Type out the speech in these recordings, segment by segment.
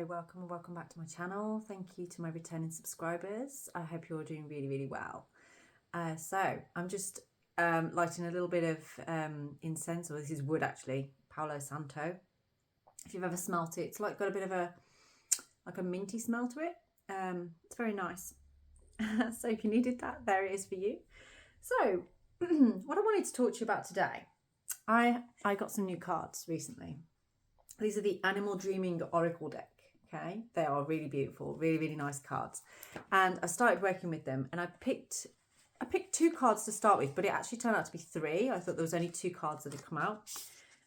Hi, welcome and welcome back to my channel. Thank you to my returning subscribers. I hope you're doing really, really well. So I'm just lighting a little bit of incense, or this is wood actually, Palo Santo. If you've ever smelt it, it's like got a bit of a minty smell to it. It's very nice. So if you needed that, there it is for you. So what I wanted to talk to you about today, I got some new cards recently. These are the Animal Dreaming Oracle deck. Okay, they are really beautiful, really, really nice cards. And I started working with them, and I picked 2 cards to start with, but it actually turned out to be 3. I thought there was only 2 cards that had come out.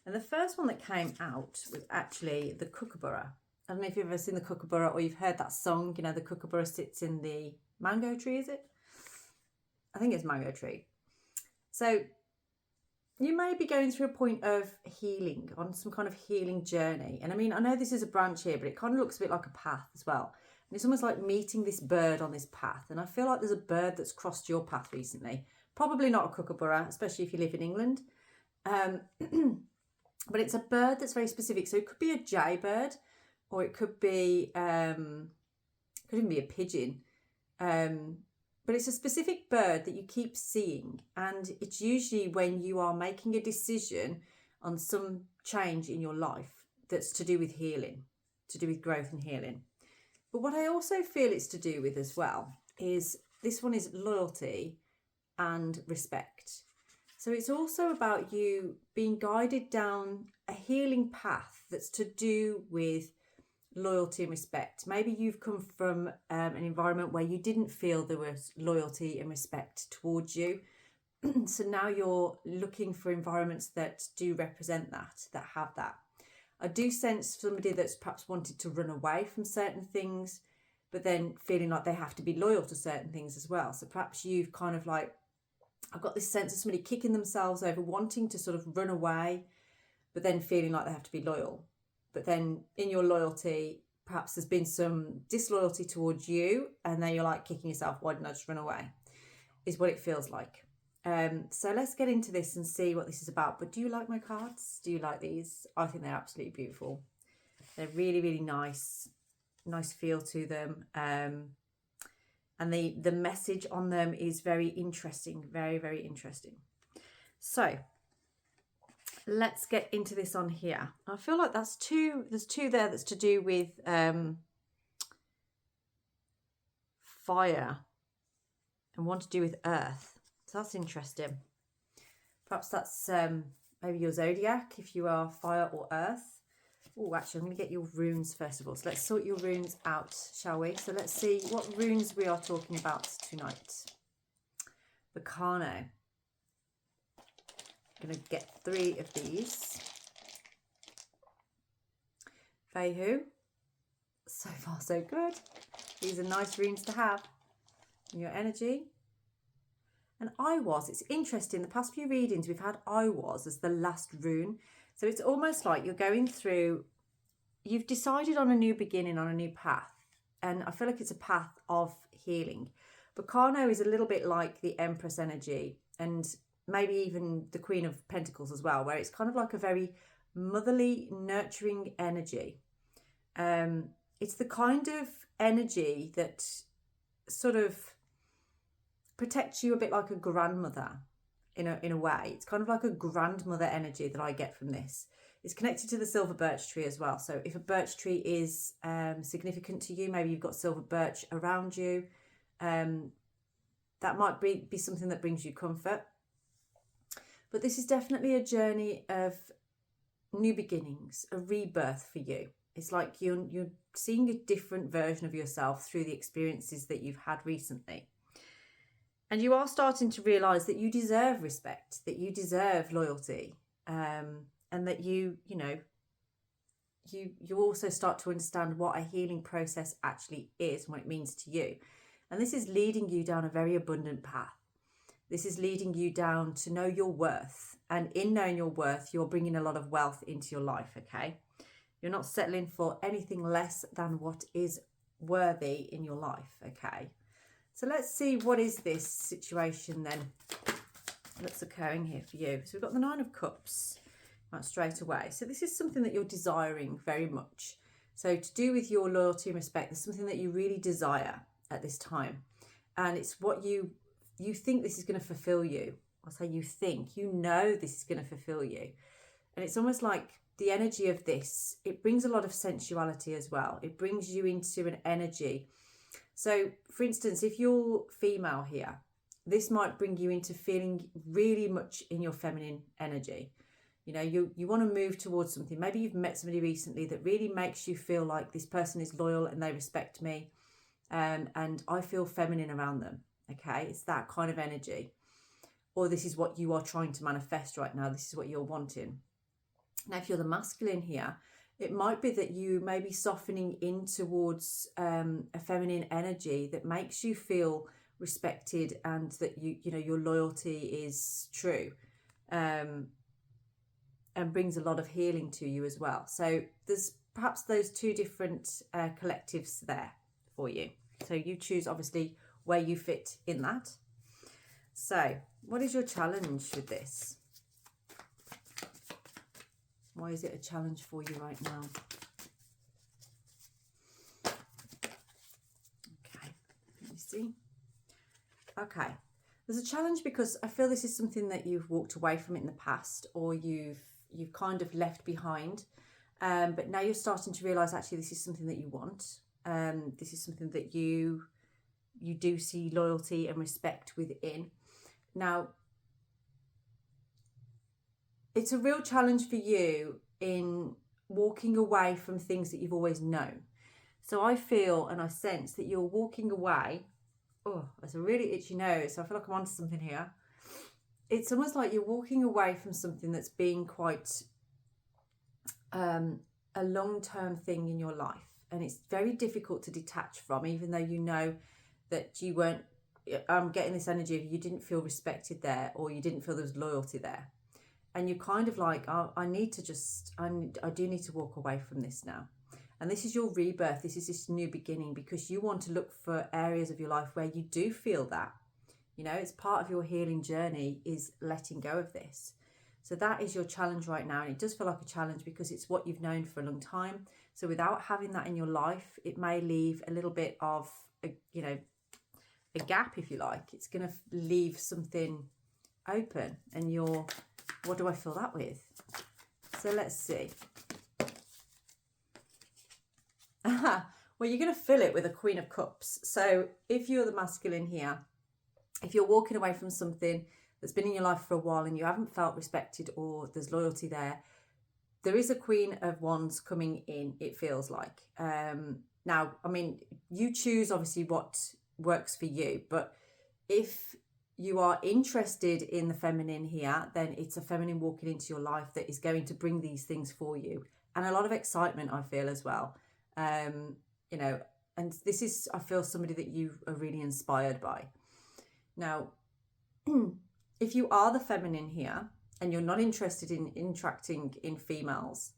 And the first one that came out was actually the Kookaburra. I don't know if you've ever seen the Kookaburra or you've heard that song, you know, the Kookaburra sits in the mango tree, is it? I think it's mango tree. So you may be going through a point of healing, on some kind of healing journey. And I mean, I know this is a branch here, but it kind of looks a bit like a path as well. And it's almost like meeting this bird on this path. And I feel like there's a bird that's crossed your path recently. Probably not a kookaburra, especially if you live in England. But it's a bird that's very specific. So it could be a jaybird, or it could be, could even be a pigeon. But it's a specific bird that you keep seeing, and it's usually when you are making a decision on some change in your life that's to do with healing, to do with growth and healing. But what I also feel it's to do with as well is this one is loyalty and respect. So it's also about you being guided down a healing path that's to do with loyalty and respect. Maybe you've come from an environment where you didn't feel there was loyalty and respect towards you. So now you're looking for environments that do represent that have that. I do sense somebody that's perhaps wanted to run away from certain things, but then feeling like they have to be loyal to certain things as well. So perhaps you've kind of like, I've got this sense of somebody kicking themselves over wanting to sort of run away, but then feeling like they have to be loyal. But then in your loyalty, perhaps there's been some disloyalty towards you, and then you're like kicking yourself, why didn't I just run away? Is what it feels like. So let's get into this and see what this is about. But do you like my cards? Do you like these? I think they're absolutely beautiful. They're really, really nice feel to them. And the message on them is very interesting, very, very interesting. So let's get into this on here. I feel like there's 2 there that's to do with fire and one to do with earth. So that's interesting. Perhaps that's maybe your zodiac if you are fire or earth. Oh, actually, I'm going to get your runes first of all. So let's sort your runes out, shall we? So let's see what runes we are talking about tonight. Bacano. I'm going to get 3 of these. Fehu. So far, so good. These are nice runes to have in your energy. And I was. It's interesting. The past few readings, we've had I was as the last rune. So it's almost like you're going through, you've decided on a new beginning, on a new path. And I feel like it's a path of healing. Bacano is a little bit like the Empress energy, and maybe even the Queen of Pentacles as well, where it's kind of like a very motherly, nurturing energy. It's the kind of energy that sort of protects you a bit like a grandmother in a way. It's kind of like a grandmother energy that I get from this. It's connected to the silver birch tree as well. So if a birch tree is significant to you, maybe you've got silver birch around you, that might be something that brings you comfort. But this is definitely a journey of new beginnings, a rebirth for you. It's like you're seeing a different version of yourself through the experiences that you've had recently. And you are starting to realise that you deserve respect, that you deserve loyalty, and that you also start to understand what a healing process actually is and what it means to you. And this is leading you down a very abundant path. This is leading you down to know your worth. And in knowing your worth, you're bringing a lot of wealth into your life, okay? You're not settling for anything less than what is worthy in your life, okay? So let's see, what is this situation then that's occurring here for you? So we've got the 9 of Cups right straight away. So this is something that you're desiring very much. So to do with your loyalty and respect, there's something that you really desire at this time. And it's what you think this is going to fulfill you. I'll say you think, you know this is going to fulfill you. And it's almost like the energy of this, it brings a lot of sensuality as well. It brings you into an energy. So for instance, if you're female here, this might bring you into feeling really much in your feminine energy. You know, you want to move towards something. Maybe you've met somebody recently that really makes you feel like this person is loyal and they respect me. And I feel feminine around them. Okay, it's that kind of energy. Or this is what you are trying to manifest right now. This is what you're wanting. Now, if you're the masculine here, it might be that you may be softening in towards a feminine energy that makes you feel respected and that you know your loyalty is true, and brings a lot of healing to you as well. So there's perhaps those two different collectives there for you. So you choose obviously where you fit in that. So what is your challenge with this? Why is it a challenge for you right now? Okay, let me see. Okay, there's a challenge because I feel this is something that you've walked away from in the past, or you've kind of left behind, but now you're starting to realize actually this is something that you want. This is something that you do see loyalty and respect within. Now, it's a real challenge for you in walking away from things that you've always known. So I feel and I sense that you're walking away. Oh, that's a really itchy nose. So I feel like I'm onto something here. It's almost like you're walking away from something that's been quite a long-term thing in your life. And it's very difficult to detach from, even though you know that you weren't, I'm getting this energy of you didn't feel respected there, or you didn't feel there was loyalty there. And you're kind of like, oh, I do need to walk away from this now. And this is your rebirth. This is this new beginning, because you want to look for areas of your life where you do feel that. You know, it's part of your healing journey is letting go of this. So that is your challenge right now. And it does feel like a challenge because it's what you've known for a long time. So without having that in your life, it may leave a little bit of, a gap, if you like. It's going to leave something open. And what do I fill that with? So let's see. Well, you're going to fill it with a Queen of Cups. So if you're the masculine here, if you're walking away from something that's been in your life for a while and you haven't felt respected or there's loyalty there, there is a Queen of Wands coming in, it feels like. Now, I mean, you choose obviously what works for you, but if you are interested in the feminine here, then it's a feminine walking into your life that is going to bring these things for you. And a lot of excitement, I feel, as well. And this is, I feel, somebody that you are really inspired by. Now, if you are the feminine here and you're not interested in interacting in females,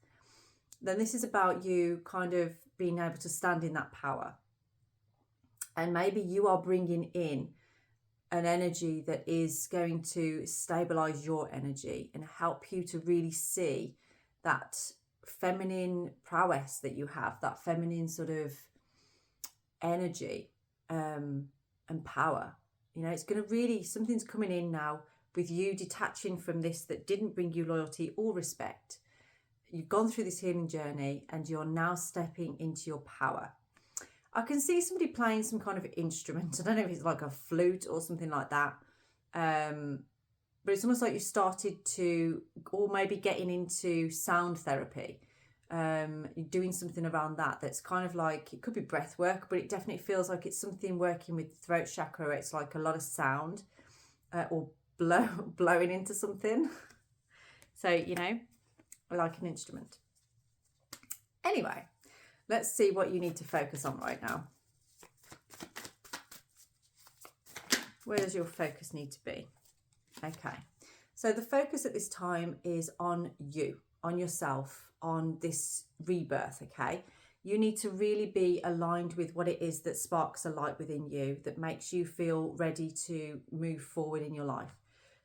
then this is about you kind of being able to stand in that power. And maybe you are bringing in an energy that is going to stabilize your energy and help you to really see that feminine prowess that you have, that feminine sort of energy and power. You know, it's going to really, something's coming in now with you detaching from this that didn't bring you loyalty or respect. You've gone through this healing journey and you're now stepping into your power. I can see somebody playing some kind of instrument. I don't know if it's like a flute or something like that. But it's almost like you started to, or maybe getting into sound therapy. You're doing something around that that's kind of like, it could be breath work, but it definitely feels like it's something working with the throat chakra. It's like a lot of sound or blowing into something. So, you know, like an instrument. Anyway, let's see what you need to focus on right now. Where does your focus need to be? Okay, so the focus at this time is on you, on yourself, on this rebirth, okay? You need to really be aligned with what it is that sparks a light within you, that makes you feel ready to move forward in your life.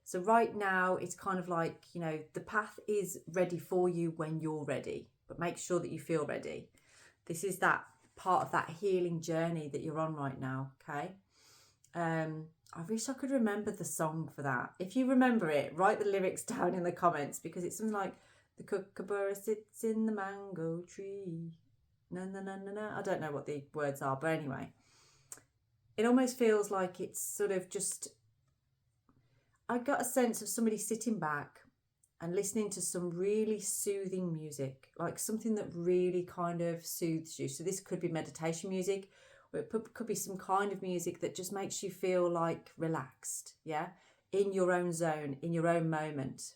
So right now, it's kind of like, you know, the path is ready for you when you're ready, but make sure that you feel ready. This is that part of that healing journey that you're on right now, okay? I wish I could remember the song for that. If you remember it, write the lyrics down in the comments, because it's something like, the kookaburra sits in the mango tree. No, no, no, no, no. I don't know what the words are, but anyway. It almost feels like it's sort of just, I got a sense of somebody sitting back and listening to some really soothing music, like something that really kind of soothes you. So this could be meditation music, or it could be some kind of music that just makes you feel like relaxed, yeah? In your own zone, in your own moment.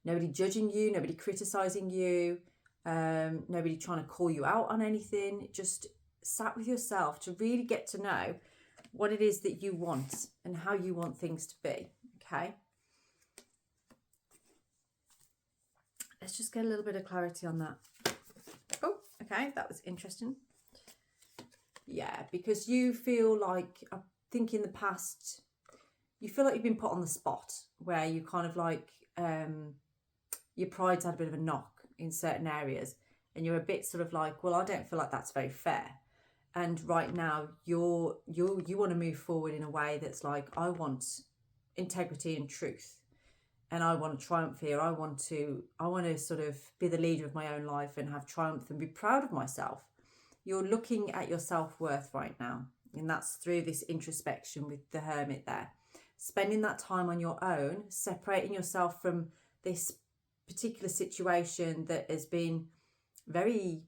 Nobody judging you, nobody criticising you, nobody trying to call you out on anything. Just sat with yourself to really get to know what it is that you want and how you want things to be, okay? Let's just get a little bit of clarity on that. Oh, okay, that was interesting. Yeah, because you feel like, I think in the past, you feel like you've been put on the spot where you kind of like, your pride's had a bit of a knock in certain areas, and you're a bit sort of like, well, I don't feel like that's very fair. And right now you want to move forward in a way that's like, I want integrity and truth, and I want to triumph here. I want to sort of be the leader of my own life and have triumph and be proud of myself. You're looking at your self-worth right now, and that's through this introspection with the Hermit there. Spending that time on your own, separating yourself from this particular situation that has been very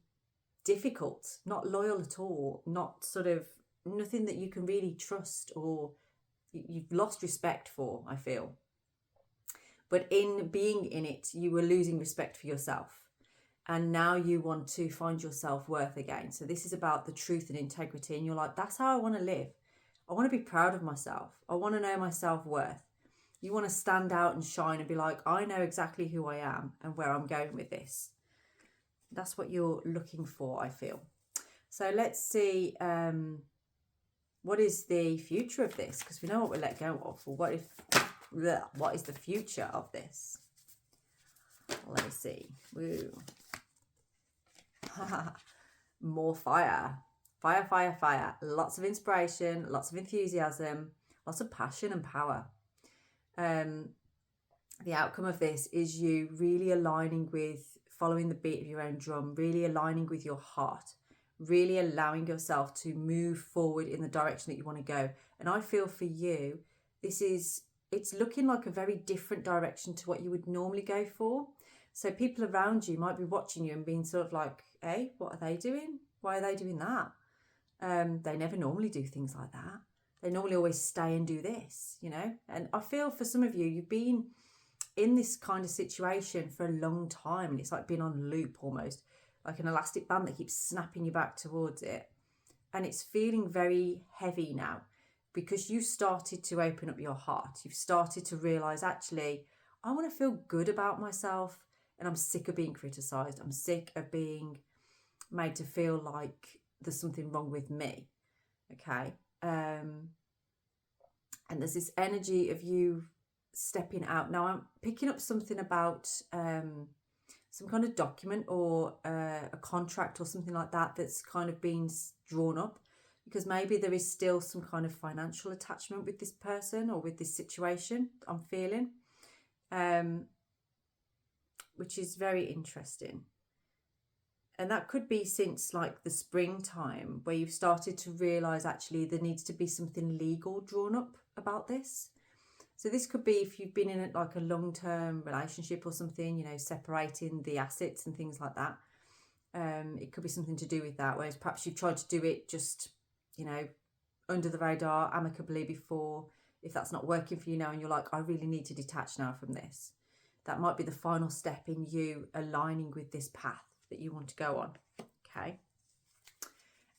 difficult, not loyal at all, not sort of, nothing that you can really trust, or you've lost respect for, I feel. But in being in it, you were losing respect for yourself. And now you want to find your self-worth again. So this is about the truth and integrity. And you're like, that's how I want to live. I want to be proud of myself. I want to know my self-worth. You want to stand out and shine and be like, I know exactly who I am and where I'm going with this. That's what you're looking for, I feel. So let's see, what is the future of this? Because we know what we let go of. Or what is the future of this? Let me see. Woo. More fire. Fire, fire, fire. Lots of inspiration, lots of enthusiasm, lots of passion and power. The outcome of this is you really aligning with, following the beat of your own drum, really aligning with your heart, really allowing yourself to move forward in the direction that you want to go. And I feel for you, it's looking like a very different direction to what you would normally go for. So people around you might be watching you and being sort of like, hey, what are they doing? Why are they doing that? They never normally do things like that. They normally always stay and do this, you know? And I feel for some of you, you've been in this kind of situation for a long time, and it's like being on loop almost, like an elastic band that keeps snapping you back towards it. And it's feeling very heavy now because you started to open up your heart. You've started to realise, actually, I want to feel good about myself, and I'm sick of being criticised. I'm sick of being made to feel like there's something wrong with me. Okay. And there's this energy of you stepping out. Now I'm picking up something about some kind of document or a contract or something like that that's kind of been drawn up, because maybe there is still some kind of financial attachment with this person or with this situation I'm feeling, which is very interesting. And that could be since like the springtime, where you've started to realise actually there needs to be something legal drawn up about this. So this could be if you've been in like a long-term relationship or something, you know, separating the assets and things like that. It could be something to do with that, whereas perhaps you've tried to do it just, you know, under the radar, amicably before. If that's not working for you now and you're like, I really need to detach now from this, that might be the final step in you aligning with this path that you want to go on. Okay.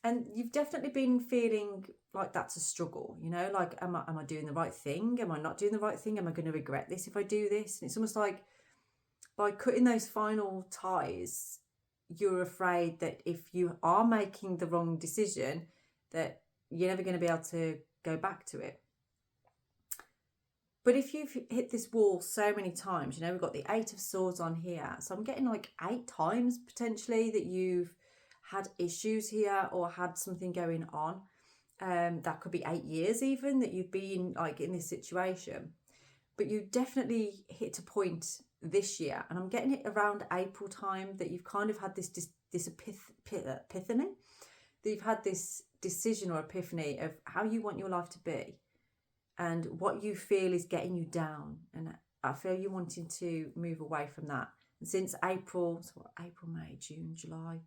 And you've definitely been feeling like that's a struggle, you know, like, am I doing the right thing? Am I not doing the right thing? Am I going to regret this if I do this? And it's almost like by cutting those final ties, you're afraid that if you are making the wrong decision, that you're never going to be able to go back to it. But if you've hit this wall so many times, you know, we've got the 8 of Swords on here. So I'm getting like 8 times potentially that you've had issues here or had something going on. That could be 8 years even that you've been like in this situation. But you definitely hit a point this year, and I'm getting it around April time, that you've kind of had this epiphany, that you've had this decision or epiphany of how you want your life to be and what you feel is getting you down. And I feel you wanting to move away from that. And since April, so what, April, May, June, July,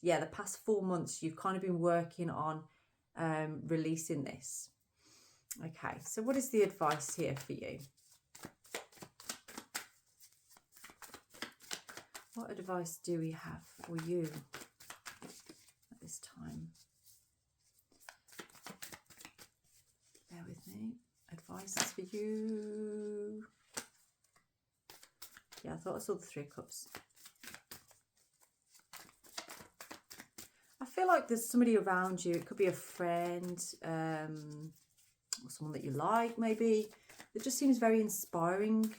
yeah, the past 4 months, you've kind of been working on releasing this. Okay, so what is the advice here for you? What advice do we have for you at this time? Bear with me. Advice is for you. Yeah, I thought I saw the 3 of Cups. I feel like there's somebody around you. It could be a friend, or someone that you like, maybe. It just seems very inspiring.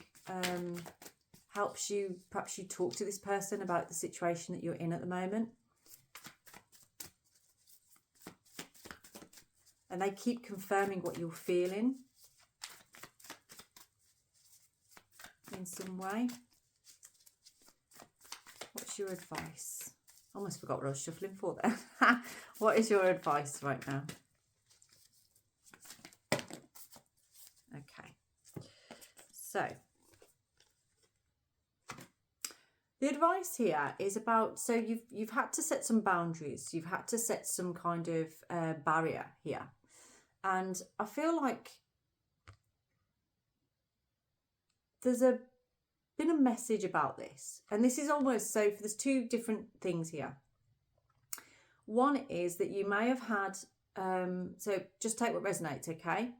Helps you, perhaps you talk to this person about the situation that you're in at the moment. And they keep confirming what you're feeling in some way. What's your advice? I almost forgot what I was shuffling for there. What is your advice right now? Okay. So, the advice here is about, so you've had to set some boundaries. You've had to set some kind of barrier here. And I feel like there's been a message about this. And this is almost, so there's 2 different things here. One is that you may have had, so just take what resonates, okay?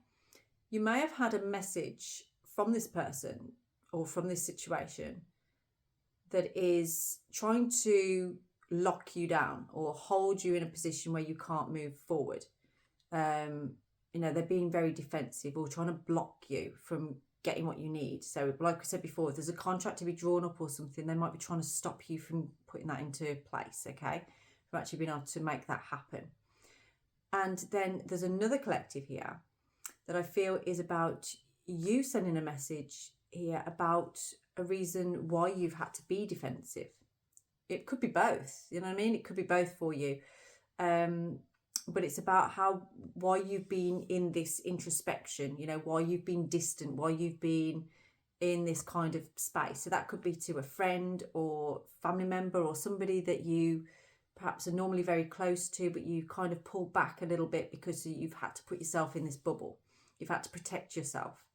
You may have had a message from this person or from this situation that is trying to lock you down or hold you in a position where you can't move forward. You know, they're being very defensive or trying to block you from getting what you need. So like I said before, if there's a contract to be drawn up or something, they might be trying to stop you from putting that into place, okay? From actually being able to make that happen. And then there's another collective here that I feel is about you sending a message here about a reason why you've had to be defensive. It could be both, you know what I mean? It could be both for you. But it's about why you've been in this introspection, you know, why you've been distant, why you've been in this kind of space. So that could be to a friend or family member or somebody that you perhaps are normally very close to, but you kind of pull back a little bit because you've had to put yourself in this bubble. You've had to protect yourself.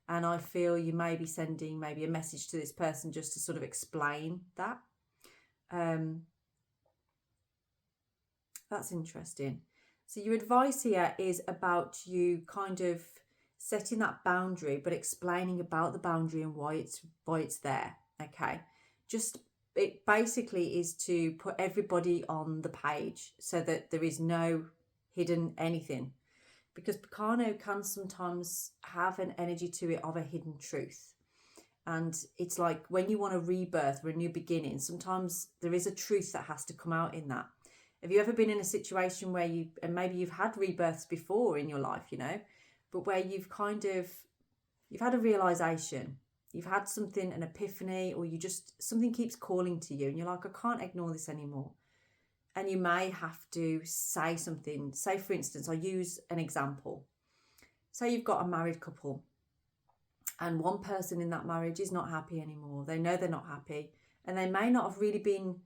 And I feel you may be sending maybe a message to this person just to sort of explain that. That's interesting. So your advice here is about you kind of setting that boundary, but explaining about the boundary and why it's there. Okay. Just, it basically is to put everybody on the page so that there is no hidden anything. Because Picano can sometimes have an energy to it of a hidden truth. And it's like when you want a rebirth or a new beginning, sometimes there is a truth that has to come out in that. Have you ever been in a situation where and maybe you've had rebirths before in your life, you know, but where you've had a realization, you've had something, an epiphany, or something keeps calling to you and you're like, I can't ignore this anymore. And you may have to say something. Say, for instance, I'll use an example. Say you've got a married couple and one person in that marriage is not happy anymore. They know they're not happy and they may not have really been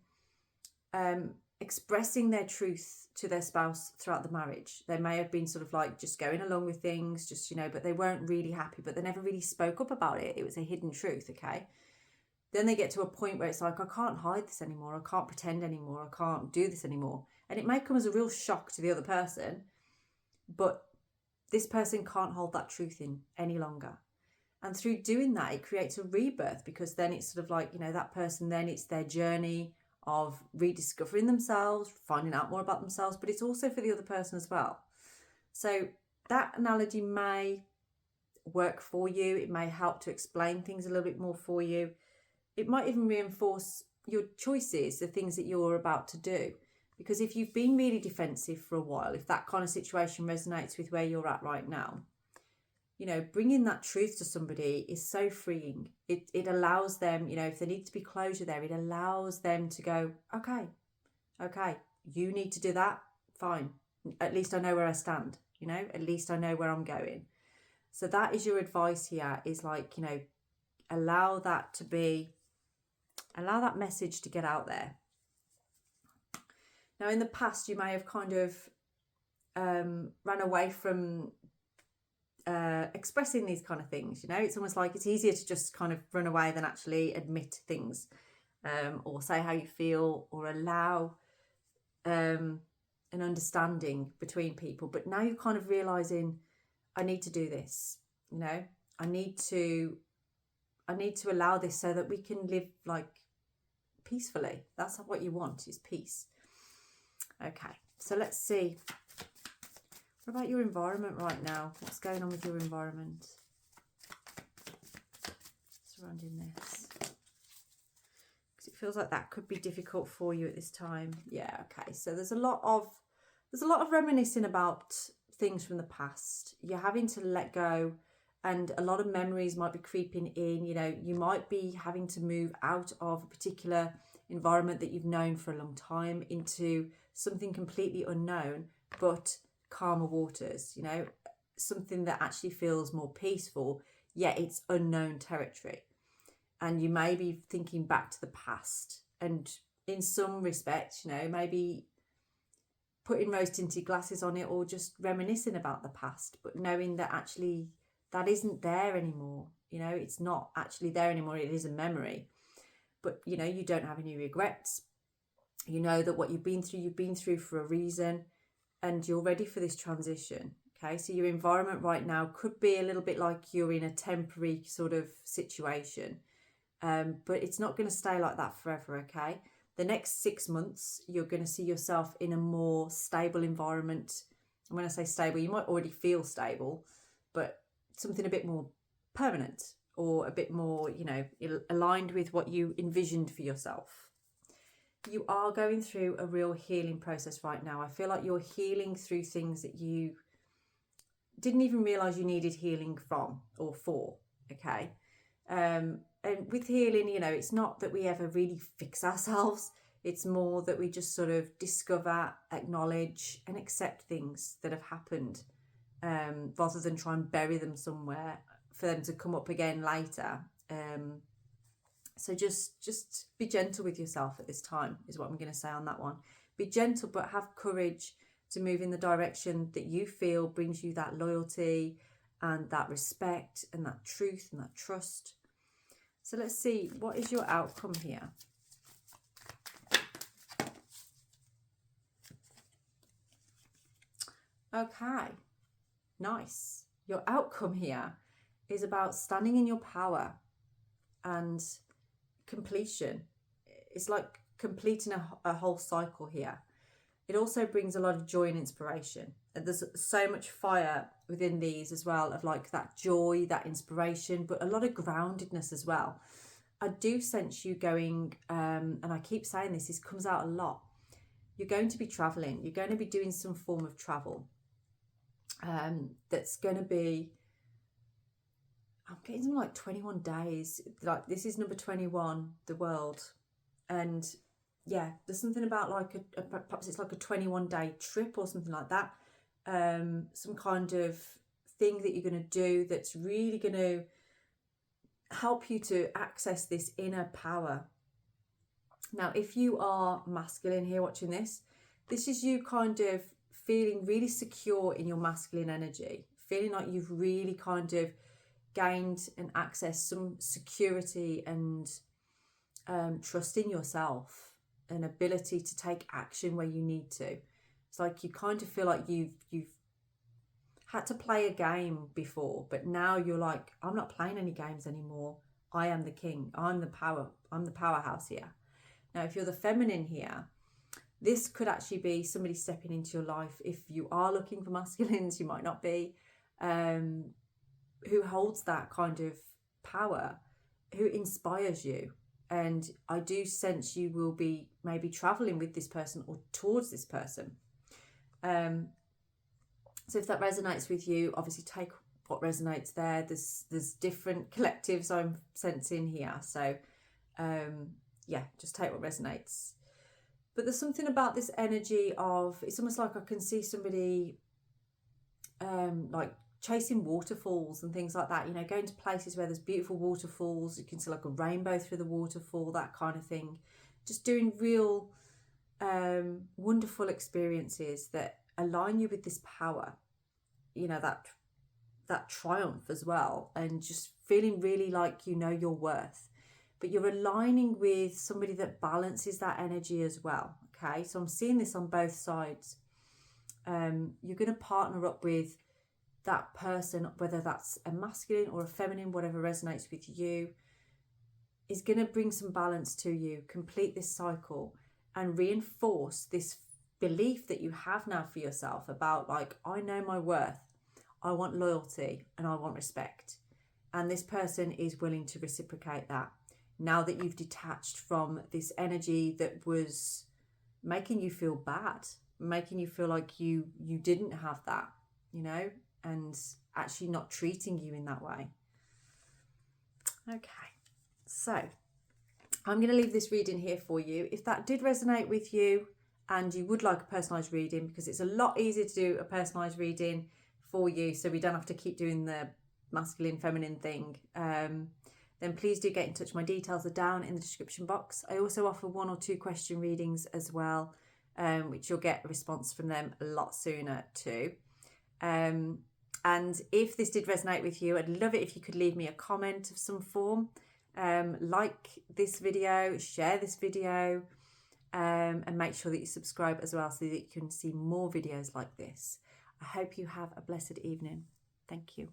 expressing their truth to their spouse throughout the marriage. They may have been sort of like just going along with things, just, you know, but they weren't really happy, but they never really spoke up about it. It was a hidden truth, okay? Then they get to a point where it's like, I can't hide this anymore. I can't pretend anymore. I can't do this anymore. And it may come as a real shock to the other person, but this person can't hold that truth in any longer. And through doing that, it creates a rebirth, because then it's sort of like, you know, that person, then it's their journey of rediscovering themselves, finding out more about themselves, but it's also for the other person as well. So that analogy may work for you. It may help to explain things a little bit more for you. It might even reinforce your choices, the things that you're about to do. Because if you've been really defensive for a while, if that kind of situation resonates with where you're at right now, you know, bringing that truth to somebody is so freeing. It allows them, you know, if there needs to be closure there, it allows them to go, okay, you need to do that, fine. At least I know where I stand, you know, at least I know where I'm going. So that is your advice here, is like, you know, allow that message to get out there. Now, in the past, you may have kind of ran away from expressing these kind of things. You know, it's almost like it's easier to just kind of run away than actually admit things, or say how you feel, or allow an understanding between people. But now you're kind of realizing, I need to do this. You know, I need to allow this so that we can live like peacefully. That's what you want, is peace. Okay, so let's see. What about your environment right now? What's going on with your environment surrounding this? Because it feels like that could be difficult for you at this time. Yeah, okay. So there's a lot of reminiscing about things from the past. You're having to let go, and a lot of memories might be creeping in. You know, you might be having to move out of a particular environment that you've known for a long time into something completely unknown, but calmer waters, you know, something that actually feels more peaceful, yet it's unknown territory. And you may be thinking back to the past, and in some respects, you know, maybe putting rose tinted glasses on it, or just reminiscing about the past, but knowing that actually that isn't there anymore. You know, it's not actually there anymore. It is a memory, but you know, you don't have any regrets. You know that what you've been through for a reason, and you're ready for this transition. Okay, so your environment right now could be a little bit like you're in a temporary sort of situation, but it's not going to stay like that forever. Okay, the next 6 months, you're going to see yourself in a more stable environment. And when I say stable, you might already feel stable, but something a bit more permanent, or a bit more, you know, aligned with what you envisioned for yourself. You are going through a real healing process right now. I feel like you're healing through things that you didn't even realize you needed healing from or for. Okay. And with healing, you know, it's not that we ever really fix ourselves. It's more that we just sort of discover, acknowledge, and accept things that have happened, rather than try and bury them somewhere for them to come up again later. So just be gentle with yourself at this time, is what I'm going to say on that one. Be gentle, but have courage to move in the direction that you feel brings you that loyalty and that respect and that truth and that trust. So let's see, what is your outcome here? Okay, nice. Your outcome here is about standing in your power and completion. It's like completing a whole cycle here. It also brings a lot of joy and inspiration. And there's so much fire within these as well, of like that joy, that inspiration, but a lot of groundedness as well. I do sense you going, and I keep saying this comes out a lot. You're going to be traveling. You're going to be doing some form of travel. That's going to be, I'm getting something like 21 days. Like this is number 21, the world. And yeah, there's something about like perhaps it's like a 21-day trip or something like that. Some kind of thing that you're going to do that's really going to help you to access this inner power. Now, if you are masculine here watching this is you kind of feeling really secure in your masculine energy, feeling like you've really kind of gained and accessed some security and trust in yourself, an ability to take action where you need to. It's like you kind of feel like you've had to play a game before, but now you're like, I'm not playing any games anymore. I am the king. I'm the powerhouse here. Now, if you're the feminine here, this could actually be somebody stepping into your life. If you are looking for masculines, you might not be, who holds that kind of power, who inspires you. and I do sense you will be maybe traveling with this person or towards this person. So if that resonates with you, obviously take what resonates there. There's different collectives I'm sensing here. So yeah, just take what resonates. But there's something about this energy of, it's almost like I can see somebody like chasing waterfalls and things like that, you know, going to places where there's beautiful waterfalls. You can see like a rainbow through the waterfall, that kind of thing. Just doing real wonderful experiences that align you with this power, you know, that triumph as well, and just feeling really like you know your worth. But you're aligning with somebody that balances that energy as well. Okay, so I'm seeing this on both sides. You're going to partner up with that person, whether that's a masculine or a feminine, whatever resonates with you, is going to bring some balance to you, complete this cycle, and reinforce this belief that you have now for yourself about, like, I know my worth, I want loyalty, and I want respect. And this person is willing to reciprocate that now that you've detached from this energy that was making you feel bad, making you feel like you didn't have that, you know, and actually not treating you in that way. Okay, so I'm going to leave this reading here for you. If that did resonate with you and you would like a personalised reading, because it's a lot easier to do a personalised reading for you, so we don't have to keep doing the masculine, feminine thing, then please do get in touch. My details are down in the description box. I also offer 1 or 2 question readings as well, which you'll get a response from them a lot sooner too. And if this did resonate with you, I'd love it if you could leave me a comment of some form. Like this video, share this video, and make sure that you subscribe as well so that you can see more videos like this. I hope you have a blessed evening. Thank you.